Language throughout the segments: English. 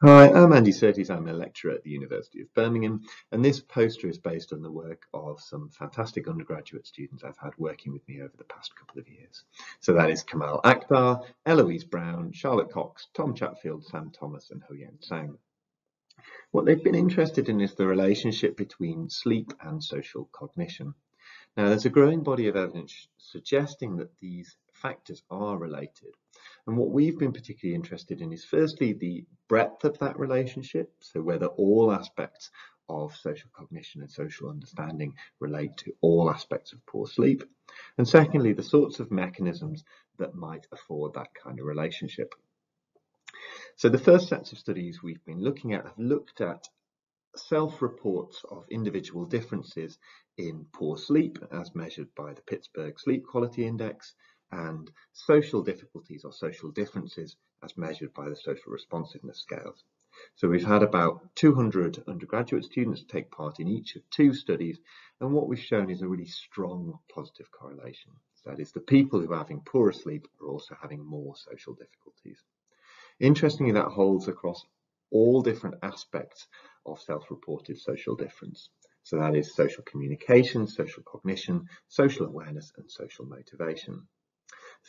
Hi, I'm Andy Surtees. I'm a lecturer at the University of Birmingham, and this poster is based on the work of some fantastic undergraduate students I've had working with me over the past couple of years. So that is Kamal Akhtar, Eloise Brown, Charlotte Cox, Tom Chatfield, Sam Thomas, and Ho-Yen Tsang. What they've been interested in is the relationship between sleep and social cognition. Now, there's a growing body of evidence suggesting that these factors are related. And what we've been particularly interested in is firstly the breadth of that relationship, so whether all aspects of social cognition and social understanding relate to all aspects of poor sleep. And secondly, the sorts of mechanisms that might afford that kind of relationship. So the first sets of studies we've been looking at have looked at self-reports of individual differences in poor sleep as measured by the Pittsburgh Sleep Quality Index and social difficulties or social differences as measured by the social responsiveness scales. So we've had about 200 undergraduate students take part in each of two studies, and what we've shown is a really strong positive correlation. That is, the people who are having poorer sleep are also having more social difficulties. Interestingly, that holds across all different aspects of self-reported social difference. So that is social communication, social cognition, social awareness, and social motivation.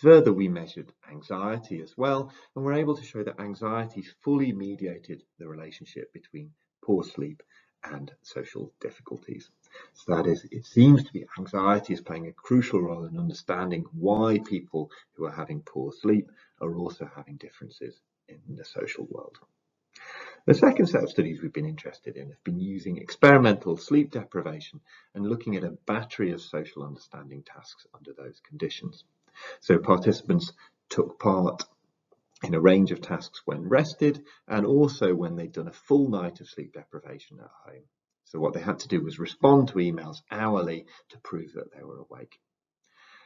Further, we measured anxiety as well, and we're able to show that anxiety fully mediated the relationship between poor sleep and social difficulties. So that is, it seems to be anxiety is playing a crucial role in understanding why people who are having poor sleep are also having differences in the social world. The second set of studies we've been interested in have been using experimental sleep deprivation and looking at a battery of social understanding tasks under those conditions. So participants took part in a range of tasks when rested and also when they'd done a full night of sleep deprivation at home. So what they had to do was respond to emails hourly to prove that they were awake.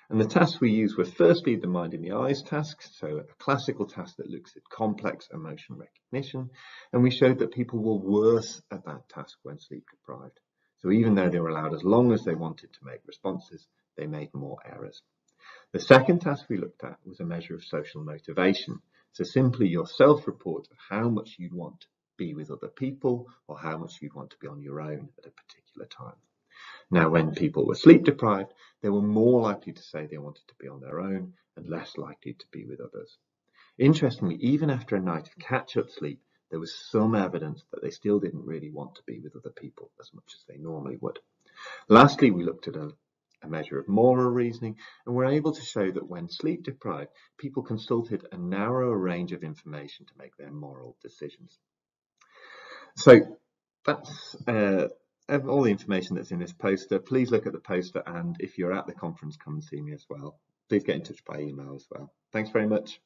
And the tasks we used were firstly the mind in the eyes task, so a classical task that looks at complex emotion recognition, and we showed that people were worse at that task when sleep deprived. So even though they were allowed as long as they wanted to make responses, they made more errors. The second task we looked at was a measure of social motivation, so simply your self-report of how much you'd want to be with other people or how much you'd want to be on your own at a particular time. Now, when people were sleep deprived, they were more likely to say they wanted to be on their own and less likely to be with others. Interestingly, even after a night of catch-up sleep, there was some evidence that they still didn't really want to be with other people as much as they normally would. Lastly, we looked at a measure of moral reasoning, and we're able to show that when sleep deprived, people consulted a narrower range of information to make their moral decisions. So that's all the information that's in this poster. Please look at the poster, and if you're at the conference, come and see me as well. Please get in touch by email as well. Thanks very much.